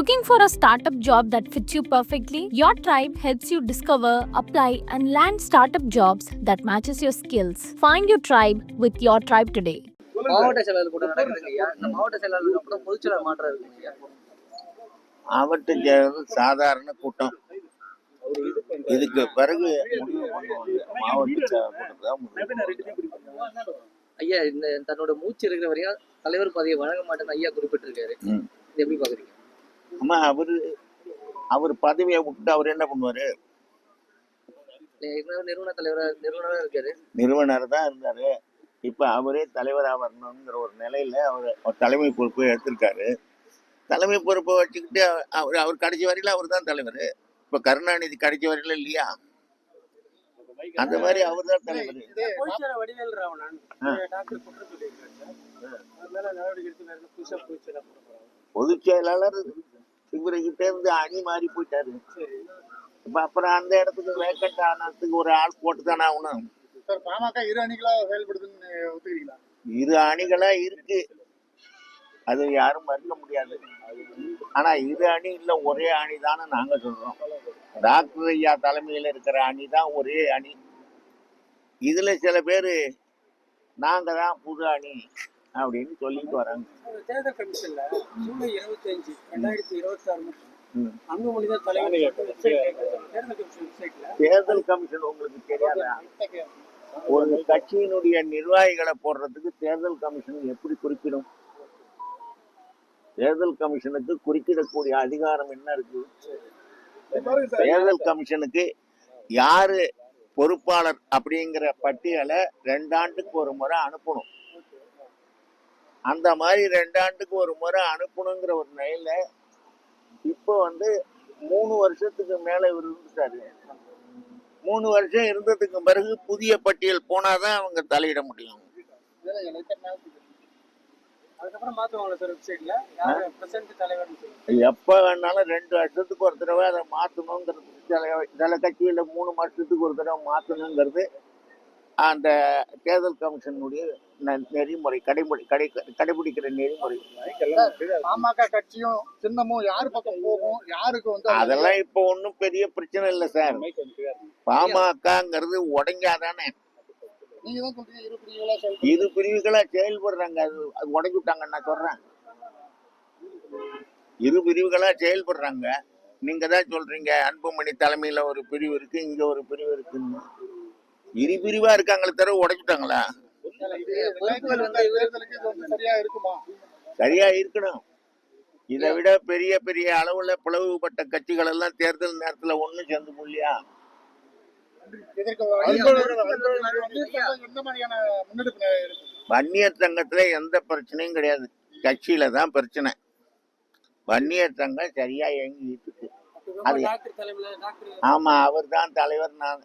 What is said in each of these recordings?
Looking for a startup job that fits you perfectly? Your tribe helps you discover, apply, and land startup jobs that matches your skills. Find your tribe with your tribe today. மாவட்ட செயலாளர் கூட நடக்குதுங்க ஐயா. இந்த மாவட்ட செயலாளருக்கு அப்புறம் பொதுச்செயலாளர் மாற்றம் இருக்குங்க ஐயா. மாவட்ட செயலாளர் சாதாரண கூட்டம். இதுக்கு பிறகு முடிவு பண்ணுவாங்க. மாவட்ட செயலாளர் தான் முடிவு. ஐயா இந்த தன்னோட மூச்சு இருக்கிற வரையும் தலைவர் பதவியை வழங்க மாட்டேன்னு ஐயா குறிப்பிட்டிருக்காரு. இது எப்படி பாக்குறீங்க? ஆமா, அவர் பதவியை விட்டு அவர் என்ன பண்ணுவாரு? நிறுவன நிறுவனரா இருக்காரு. நிறுவனர் தான் இருந்தாரு. இப்ப அவரே தலைவராக வரணுங்கிற ஒரு நிலையில அவர் தலைமை பொறுப்பை எடுத்திருக்காரு. தலைமை பொறுப்பை வச்சுக்கிட்டு அவர் கடைசி வரையில அவர் தான் தலைவர். இப்ப கருணாநிதி கடைசி வரையில இல்லையா? அந்த மாதிரி அவர் தான் தலைவர். பொதுச் செயலாளர் இவர்கிட்ட இருந்து அணி மாறி போயிட்டாரு. இப்ப அப்புறம் அந்த இடத்துக்கு வேக்கண்ட் ஆனதுக்கு ஒரு ஆள் போட்டு தானே ஆகணும். பாமக இரு அணிகளா செயல்படுதுன்னு ஒத்துக்கிறீங்களா? இரு அணிகளா இருக்கு, அது யாரும் மறுக்க முடியாது. ஆனா இரு அணி இல்ல, ஒரே அணி தானே நாங்க சொல்றோம். டாக்டர் ஐயா தலைமையில இருக்கிற அணி தான் ஒரே அணி. இதுல சில பேரு நாங்க தான் புது அணி அப்படின்னு சொல்லிட்டு வராங்க. தேர்தல் கமிஷன்ல ஜூலை 25, 2026 தேர்தல் கமிஷன் உங்களுக்கு தெரியாதா? ஒரு கட்சியினுடைய நிர்வாகிகளை போடுறதுக்கு தேர்தல் கமிஷன் எப்படி குறிப்பிடும்? தேர்தல் கமிஷனுக்கு குறுக்கிடக்கூடிய அதிகாரம் என்ன இருக்கு? தேர்தல் கமிஷனுக்கு யாரு பொறுப்பாளர் அப்படிங்கிற பட்டியலை 2 ஆண்டுக்கு ஒரு முறை அனுப்பணும். அந்த மாதிரி 2 ஆண்டுக்கு ஒரு முறை அனுப்பணுங்கிற ஒரு நிலையில இப்போ 3 வருஷத்துக்கு மேல இவர் இருந்துட்டாரு. 3 வருஷம் இருந்ததுக்கு பிறகு புதிய பட்டியல் போனாதான் அவங்க தலையிட முடியும். எப்ப வேணாலும் 2 வருஷத்துக்கு ஒரு தடவை அதை மாத்தணுங்கிறது, சில கட்சியில 3 வருஷத்துக்கு ஒரு தடவை மாத்தணுங்கிறது அந்த தேர்தல் கமிஷனுடைய நெறிமுறை, கடைபிடிக்கிற நெறிமுறை. பாமக கட்சியும் சின்னமும் யாரு பக்கம் போகும், யாருக்கு அதெல்லாம் இப்ப ஒன்னும் பெரிய பிரச்சனை இல்லை சார். பாமகங்கிறது உடைஞ்சாதானே இரு பிரிவுகளா செயல்படுறாங்க. அது உடைஞ்சுட்டாங்க. நான் சொல்றேன், இரு பிரிவுகளா செயல்படுறாங்க. நீங்க தான் சொல்றீங்க அன்புமணி தலைமையில ஒரு பிரிவு இருக்கு, இங்க ஒரு பிரிவு இருக்குன்னு. இரு பிரிவா இருக்காங்களே தவிர உடைச்சுட்டாங்களா? சரியா இருக்கணும். இதை விட பெரிய பெரிய அளவுல பிளவுபட்ட கட்சிகள் எல்லாம் தேர்தல் நேரத்துல ஒண்ணு சேர்ந்து முடியா? வன்னியர் சங்கத்துல எந்த பிரச்சனையும் கிடையாது, கட்சியில தான் பிரச்சனை. வன்னியர் சங்கம் சரியா இயங்கிட்டு இருக்கு. ஆமா, அவர் தான் தலைவர், நான்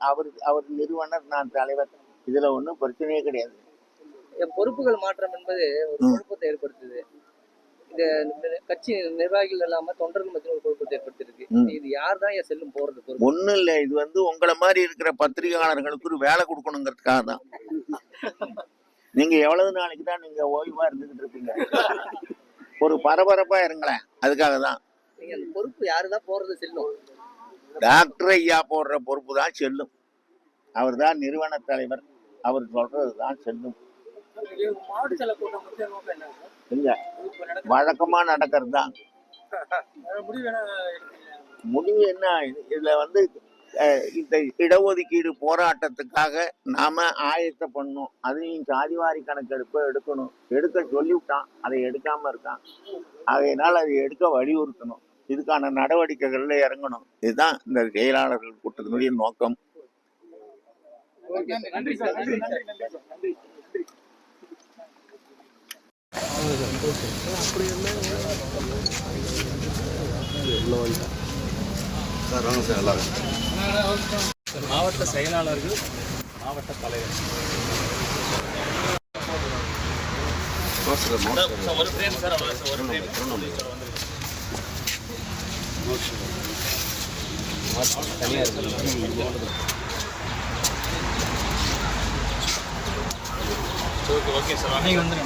அவர் நிறுவனர், நான் தலைவர். இதுல ஒன்றும் பிரச்சனையே கிடையாது. பொறுப்புகள் மாற்றம் என்பது ஒரு குழப்பத்தை ஏற்படுத்துது. இந்த கட்சி நிர்வாகிகள் இல்லாம தொண்டர்கள் மத்தியில் ஒரு குழப்பத்தை ஏற்படுத்திருக்கு. இது யார் தான் செல்லும் போறது? ஒண்ணும் இல்ல, இது உங்களை மாதிரி இருக்கிற பத்திரிகையாளர்களுக்கு ஒரு வேலை கொடுக்கணுங்கிறதுக்காக தான். நீங்க எவ்வளவு நாளைக்கு தான் நீங்க ஓய்வா இருந்துகிட்டு இருப்பீங்க? ஒரு பரபரப்பா இருங்களேன், அதுக்காக தான். அந்த பொறுப்பு யாருதான் போறது செல்லும்? டாக்டர் ஐயா போடுற பொறுப்பு தான் செல்லும். அவர் தான் நிறுவன தலைவர், அவர் சொல்றதுதான் செல்லும். இல்ல, வழக்கமா நடக்கிறது தான். முடிவு என்ன? இதுல இந்த இடஒதுக்கீடு போராட்டத்துக்காக நாம ஆயத்த பண்ணணும். அதையும் சாதிவாரி கணக்கெடுப்பை எடுக்க சொல்லிவிட்டான், அதை எடுக்காம இருக்கான். ஆகையினால் அதை எடுக்க வலியுறுத்தணும், இதுக்கான நடவடிக்கைகள்ல இறங்கணும். இதுதான் இந்த செயலாளர்கள் கூட்டத்தினுடைய நோக்கம். மாவட்ட செயலாளர்கள், மாவட்ட தலைவர், ஓகே சார், அன்னைக்கு வந்து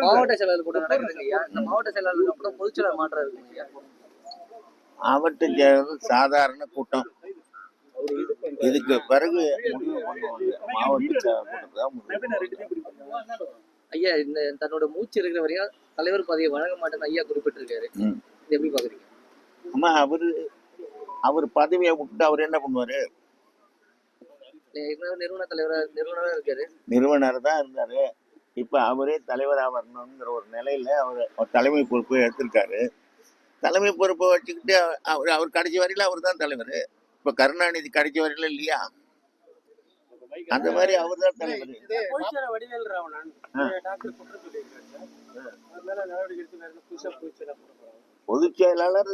மாவட்ட செயலாளர் கூட நடக்குதுங்க ஐயா. இந்த மாவட்ட செயலாளருக்கு அப்புறம் பொதுச்செயலாளர் மாற்றம் இருக்குங்க ஐயா. மாவட்ட செயலர் சாதாரண கூட்டம். இதுக்கு பிறகு முடிவு பண்ணுவாங்க. மாவட்ட செயலர் கூட்டம் தான் முடிவு பண்ணுவாங்க. ஐயா இந்த தன்னோட மூச்சு இருக்கிற வரையும் தலைவர் பதவியை வழங்க மாட்டேன்னு ஐயா குறிப்பிட்டிருக்காரு. இது எப்படி பாக்குறீங்க? ஆமா, அவர் பதவியை விட்டு அவர் என்ன பண்ணுவாரு? நிறுவன நிறுவனரா இருக்காரு. நிறுவனர் தான் இருந்தாரு. இப்ப அவரே தலைவரா வரணுங்கிற ஒரு நிலையில அவர் தலைமை பொறுப்பை எடுத்திருக்காரு. தலைமை பொறுப்பை வச்சுக்கிட்டு அவர் கடைசி வரையில அவர் தான் தலைவர். இப்ப கருணாநிதி கடைசி வரையில இல்லையா? அந்த மாதிரி அவர் தான் தலைவர். பொதுச் செயலாளர்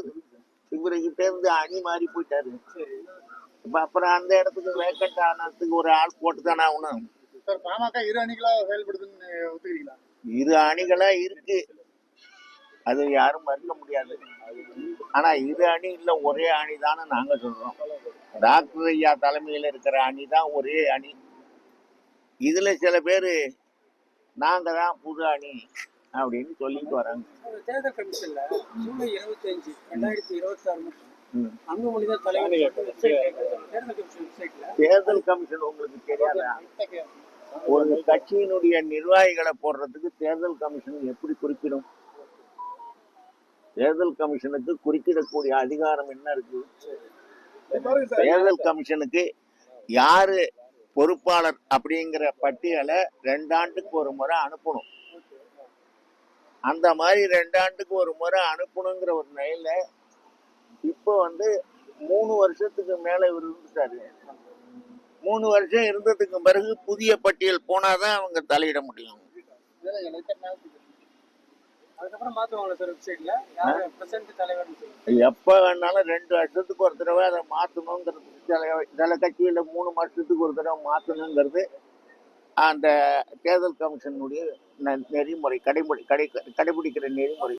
இவர்கிட்ட இருந்து அணி மாறி போயிட்டாரு. இப்ப அப்புறம் அந்த இடத்துக்கு வேக்கண்ட் ஆனதுக்கு ஒரு ஆள் போட்டு தானே ஆகணும். சார், பாமக இரு அணிகளா செயல்படுதுன்னு ஒத்துக்கிறீங்களா? இரு அணிகளா இருக்கு, அது யாரும் மறுக்க முடியாது. ஆனா இரு அணி இல்ல, ஒரே அணி தானே நாங்க சொல்றோம். டாக்டர் ஐயா தலைமையில இருக்கிற அணி தான் ஒரே அணி. இதுல சில பேரு நாங்க தான் புது அணி அப்படின்னு சொல்லிட்டு வராங்க. தேர்தல் கமிஷன்ல ஜூலை 25, 2026 அன்புமணி தான் தலைவர். தேர்தல் கமிஷன் உங்களுக்கு தெரியாதா? ஒரு கட்சியினுடைய நிர்வாகிகளை போடுறதுக்கு தேர்தல் கமிஷன் எப்படி குறிப்பிடும்? தேர்தல் கமிஷனுக்கு குறுக்கிடக்கூடிய அதிகாரம் என்ன இருக்கு? தேர்தல் கமிஷனுக்கு யாரு பொறுப்பாளர் அப்படிங்கிற பட்டியலை 2 ஆண்டுக்கு ஒரு முறை அனுப்பணும். அந்த மாதிரி 2 ஆண்டுக்கு ஒரு முறை அனுப்பணுங்கிற ஒரு நிலையில இப்போ 3 வருஷத்துக்கு மேல இவர் இருந்துட்டாரு. 3 வருஷம் இருந்ததுக்கு பிறகு புதிய பட்டியல் போனாதான் அவங்க தலையிட முடியும். அதுக்கப்புறம் மாத்துவாங்க சார் வெப்சைட்ல பிரசன்ட் தலைவர். எப்ப வேணாலும் 2 வருஷத்துக்கு ஒரு தடவை அதை மாத்தணுங்கிறது. சில கட்சியில 3 வருஷத்துக்கு ஒரு தடவை மாத்தணுங்கிறது அந்த தேர்தல் கமிஷனுடைய நெறிமுறை, கடைபிடிக்கிற நெறிமுறை.